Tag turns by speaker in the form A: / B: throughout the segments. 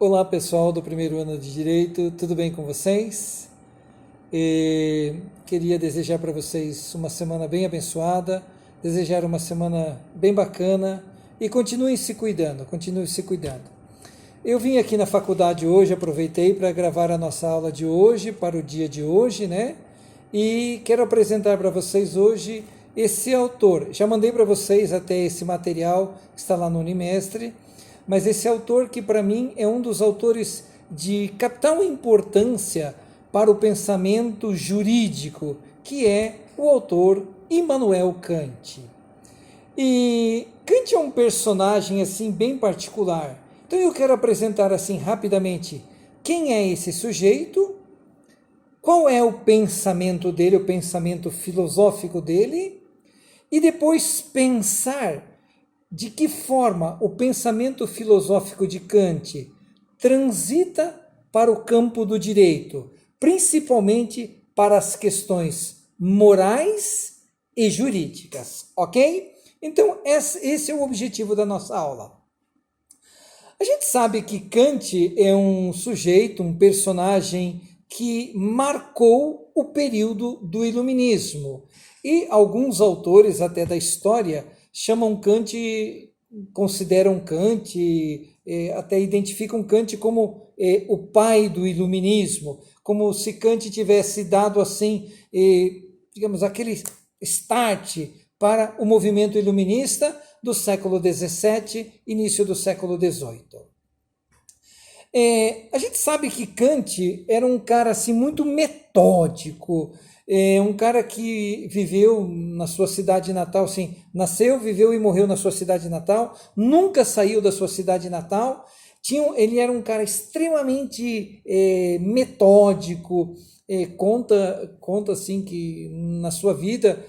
A: Olá pessoal do primeiro ano de Direito, tudo bem com vocês? Queria desejar para vocês uma semana bem abençoada, desejar uma semana bem bacana e continuem se cuidando, continuem se cuidando. Eu vim aqui na faculdade hoje, aproveitei para gravar a nossa aula de hoje, para o dia de hoje, né? E quero apresentar para vocês hoje esse autor. Já mandei para vocês até esse material que está lá no Unimestre, mas esse autor que para mim é um dos autores de capital importância para o pensamento jurídico, que é o autor Immanuel Kant. E Kant é um personagem assim bem particular. Então eu quero apresentar assim rapidamente quem é esse sujeito, qual é o pensamento dele, o pensamento filosófico dele, e depois pensar de que forma o pensamento filosófico de Kant transita para o campo do direito, principalmente para as questões morais e jurídicas, ok? Então, esse é o objetivo da nossa aula. A gente sabe que Kant é um sujeito, um personagem que marcou o período do Iluminismo. E alguns autores até da história chamam Kant, consideram Kant, até identificam Kant como o pai do Iluminismo, como se Kant tivesse dado assim, digamos, aquele start para o movimento iluminista do século XVII, início do século XVIII. A gente sabe que Kant era um cara assim muito metódico, um cara que viveu na sua cidade natal, assim, nasceu, viveu e morreu na sua cidade natal, nunca saiu da sua cidade natal. Ele era um cara extremamente metódico, conta assim que na sua vida,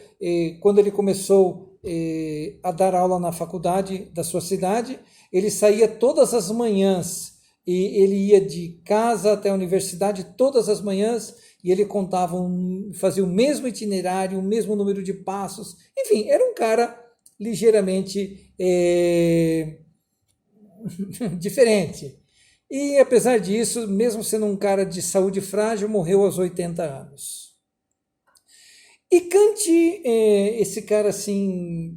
A: quando ele começou a dar aula na faculdade da sua cidade, ele saía todas as manhãs e ele ia de casa até a universidade todas as manhãs e ele fazia o mesmo itinerário, o mesmo número de passos. Enfim, era um cara ligeiramente diferente. E apesar disso, mesmo sendo um cara de saúde frágil, morreu aos 80 anos. E Kant, esse cara assim,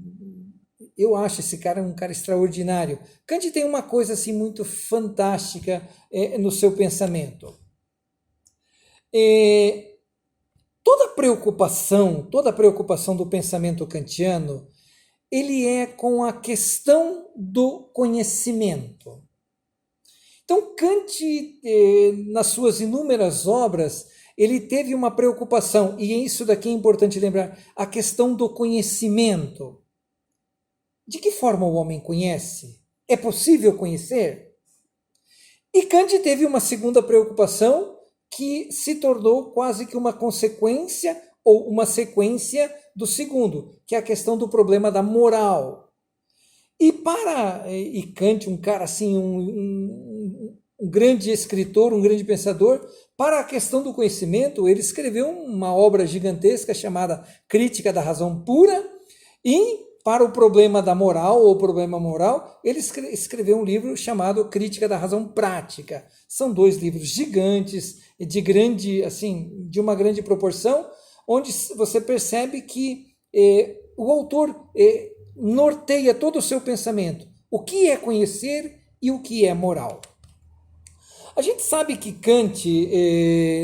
A: eu acho esse cara um cara extraordinário. Kant tem uma coisa assim muito fantástica no seu pensamento. Toda a preocupação do pensamento kantiano, ele é com a questão do conhecimento. Então, Kant, nas suas inúmeras obras, ele teve uma preocupação, e isso daqui é importante lembrar, a questão do conhecimento. De que forma o homem conhece? É possível conhecer? E Kant teve uma segunda preocupação que se tornou quase que uma consequência ou uma sequência do segundo, que é a questão do problema da moral. E Kant, um cara assim, um grande escritor, um grande pensador, para a questão do conhecimento, ele escreveu uma obra gigantesca chamada Crítica da Razão Pura, e para o problema da moral, ou problema moral, ele escreveu um livro chamado Crítica da Razão Prática. São dois livros gigantes, de uma grande proporção, onde você percebe que o autor norteia todo o seu pensamento. O que é conhecer e o que é moral. A gente sabe que Kant,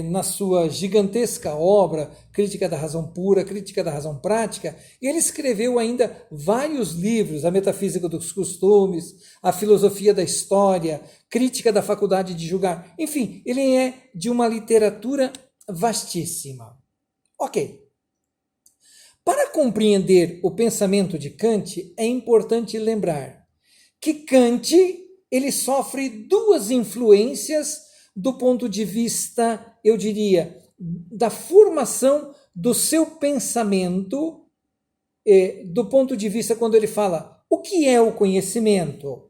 A: na sua gigantesca obra, Crítica da Razão Pura, Crítica da Razão Prática, ele escreveu ainda vários livros, a Metafísica dos Costumes, a Filosofia da História, Crítica da Faculdade de Julgar. Enfim, ele é de uma literatura vastíssima. Ok. Para compreender o pensamento de Kant, é importante lembrar que Kant ele sofre duas influências do ponto de vista, eu diria, da formação do seu pensamento, do ponto de vista quando ele fala o que é o conhecimento.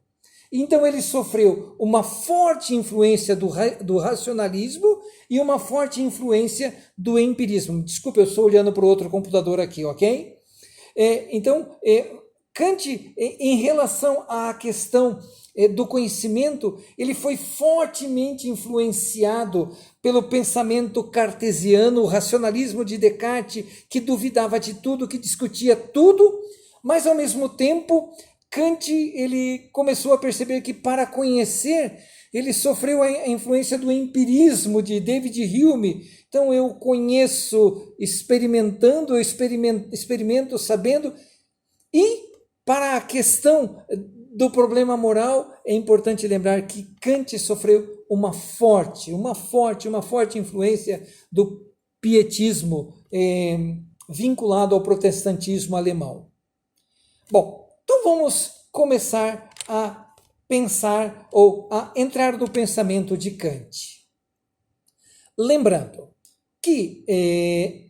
A: Então ele sofreu uma forte influência do racionalismo e uma forte influência do empirismo. Desculpa, eu estou olhando para o outro computador aqui, ok? Kant, em relação à questão do conhecimento, ele foi fortemente influenciado pelo pensamento cartesiano, o racionalismo de Descartes, que duvidava de tudo, que discutia tudo, mas ao mesmo tempo, Kant ele começou a perceber que para conhecer, ele sofreu a influência do empirismo de David Hume. Então eu conheço experimentando, eu experimento sabendo, e para a questão do problema moral, é importante lembrar que Kant sofreu uma forte influência do pietismo vinculado ao protestantismo alemão. Bom, então vamos começar a pensar ou a entrar no pensamento de Kant. Lembrando que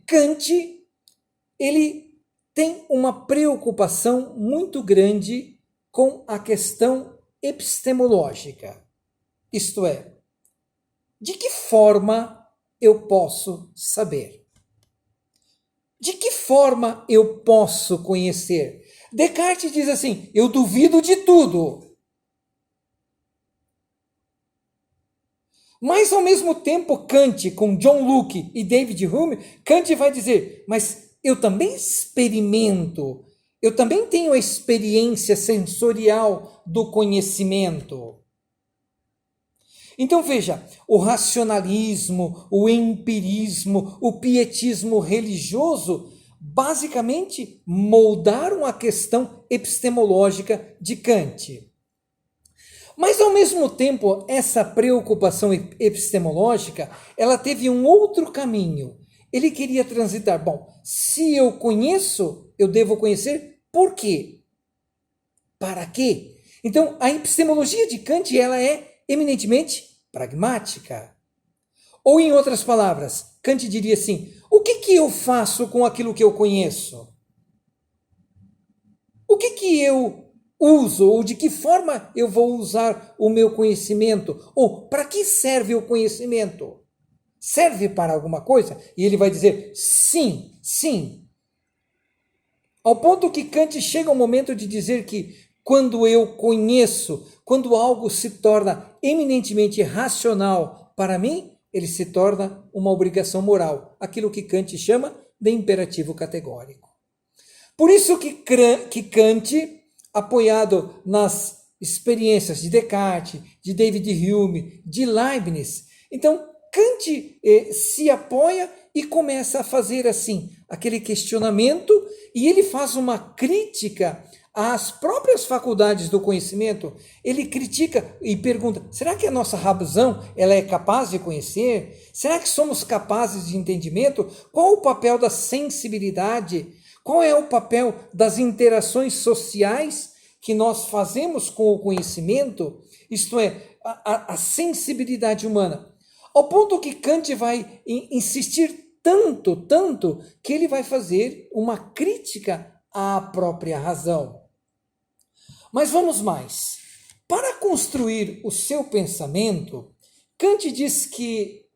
A: Kant, ele tem uma preocupação muito grande com a questão epistemológica. Isto é, de que forma eu posso saber? De que forma eu posso conhecer? Descartes diz assim, eu duvido de tudo. Mas ao mesmo tempo, Kant, com John Locke e David Hume, Kant vai dizer, mas eu também experimento, eu também tenho a experiência sensorial do conhecimento. Então veja, o racionalismo, o empirismo, o pietismo religioso, basicamente moldaram a questão epistemológica de Kant. Mas ao mesmo tempo, essa preocupação epistemológica, ela teve um outro caminho. Ele queria transitar, bom, se eu conheço, eu devo conhecer por quê? Para quê? Então, a epistemologia de Kant, ela é eminentemente pragmática. Ou em outras palavras, Kant diria assim, o que eu faço com aquilo que eu conheço? O que eu uso, ou de que forma eu vou usar o meu conhecimento? Ou para que serve o conhecimento? Serve para alguma coisa? E ele vai dizer, sim, sim. Ao ponto que Kant chega ao momento de dizer que quando eu conheço, quando algo se torna eminentemente racional para mim, ele se torna uma obrigação moral. Aquilo que Kant chama de imperativo categórico. Por isso que Kant, apoiado nas experiências de Descartes, de David Hume, de Leibniz, então Kant se apoia e começa a fazer assim, aquele questionamento, e ele faz uma crítica às próprias faculdades do conhecimento. Ele critica e pergunta, será que a nossa razão ela é capaz de conhecer? Será que somos capazes de entendimento? Qual o papel da sensibilidade? Qual é o papel das interações sociais que nós fazemos com o conhecimento? Isto é, a sensibilidade humana. Ao ponto que Kant vai insistir tanto, que ele vai fazer uma crítica à própria razão. Mas vamos mais. Para construir o seu pensamento, Kant diz que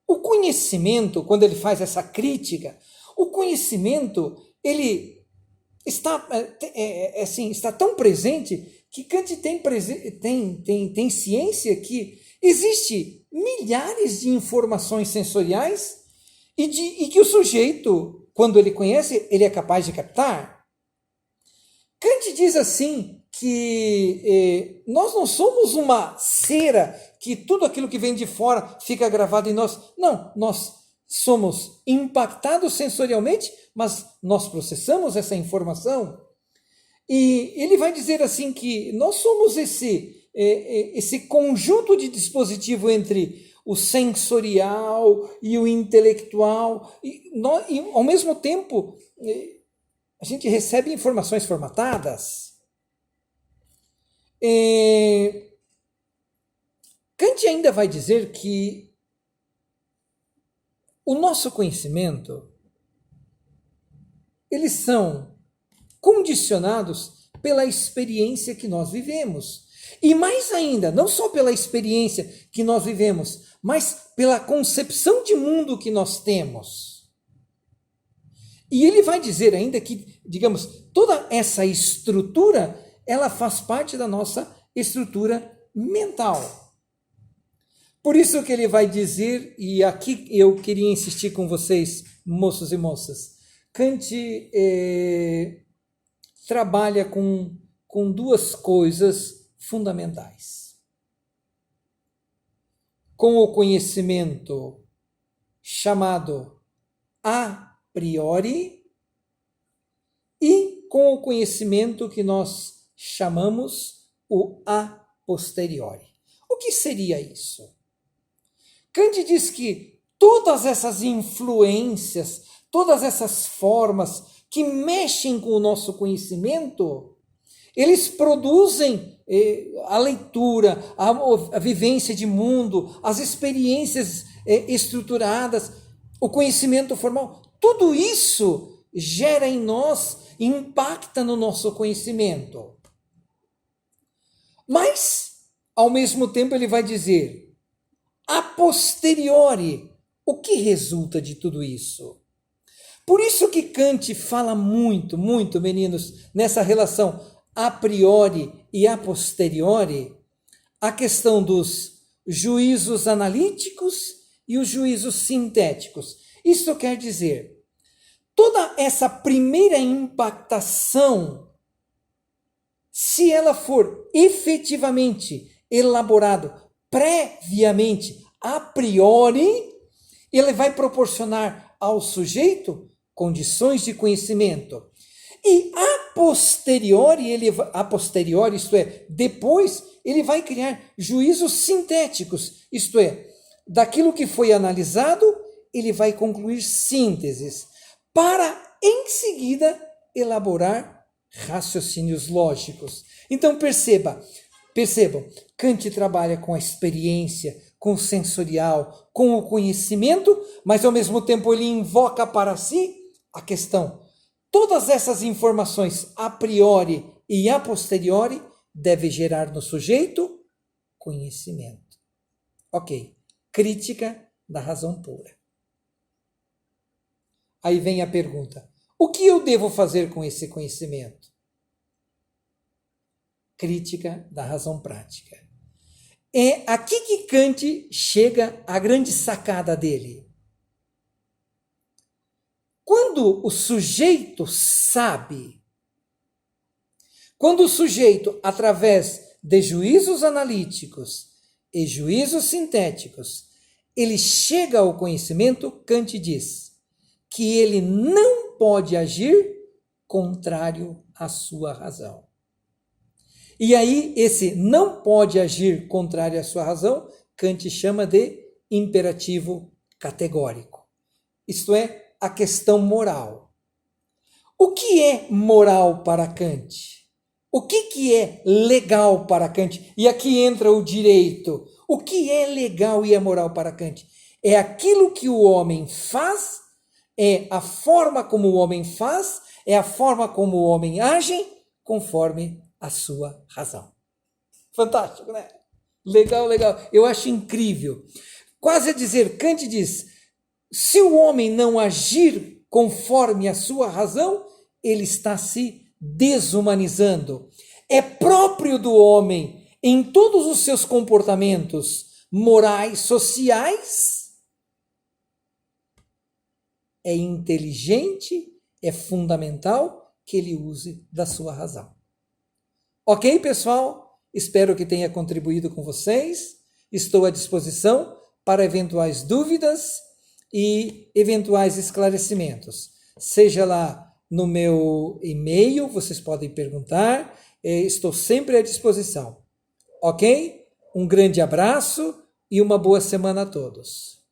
A: o conhecimento, quando ele faz essa crítica, o conhecimento, ele está tão presente que Kant tem ciência que existe milhares de informações sensoriais e que o sujeito, quando ele conhece, ele é capaz de captar. Kant diz assim que nós não somos uma cera que tudo aquilo que vem de fora fica gravado em nós. Não, nós somos impactados sensorialmente, mas nós processamos essa informação. E ele vai dizer assim que nós somos esse conjunto de dispositivo entre o sensorial e o intelectual, e ao mesmo tempo a gente recebe informações formatadas. Kant ainda vai dizer que o nosso conhecimento, eles são condicionados pela experiência que nós vivemos. E mais ainda, não só pela experiência que nós vivemos, mas pela concepção de mundo que nós temos. E ele vai dizer ainda que, digamos, toda essa estrutura, ela faz parte da nossa estrutura mental. Por isso que ele vai dizer, e aqui eu queria insistir com vocês, moços e moças, Kant trabalha com duas coisas fundamentais. Com o conhecimento chamado a priori e com o conhecimento que nós chamamos o a posteriori. O que seria isso? Kant diz que todas essas influências, todas essas formas que mexem com o nosso conhecimento, eles produzem a leitura, a vivência de mundo, as experiências estruturadas, o conhecimento formal. Tudo isso gera em nós, impacta no nosso conhecimento. Mas, ao mesmo tempo, ele vai dizer, a posteriori, o que resulta de tudo isso? Por isso que Kant fala muito, muito, meninos, nessa relação a priori e a posteriori, a questão dos juízos analíticos e os juízos sintéticos. Isso quer dizer, toda essa primeira impactação, se ela for efetivamente elaborado previamente, a priori, ele vai proporcionar ao sujeito condições de conhecimento. E a posteriori, isto é, depois, ele vai criar juízos sintéticos, isto é, daquilo que foi analisado, ele vai concluir sínteses, para, em seguida, elaborar raciocínios lógicos. Então, percebam, Kant trabalha com a experiência, com o sensorial, com o conhecimento, mas ao mesmo tempo ele invoca para si a questão. Todas essas informações a priori e a posteriori devem gerar no sujeito conhecimento. Ok, crítica da razão pura. Aí vem a pergunta, o que eu devo fazer com esse conhecimento? Crítica da razão prática. É aqui que Kant chega à grande sacada dele. Quando o sujeito sabe, quando o sujeito, através de juízos analíticos e juízos sintéticos, ele chega ao conhecimento, Kant diz que ele não pode agir contrário à sua razão. E aí, esse não pode agir contrário à sua razão, Kant chama de imperativo categórico. Isto é, a questão moral. O que é moral para Kant? O que é legal para Kant? E aqui entra o direito. O que é legal e é moral para Kant? É aquilo que o homem faz, é a forma como o homem faz, é a forma como o homem age, conforme a sua razão. Fantástico, né? Legal, legal. Eu acho incrível. Quase a dizer, Kant diz, se o homem não agir conforme a sua razão, ele está se desumanizando. É próprio do homem, em todos os seus comportamentos morais, sociais, é inteligente, é fundamental que ele use da sua razão. Ok, pessoal? Espero que tenha contribuído com vocês. Estou à disposição para eventuais dúvidas e eventuais esclarecimentos. Seja lá no meu e-mail, vocês podem perguntar. Estou sempre à disposição. Ok? Um grande abraço e uma boa semana a todos.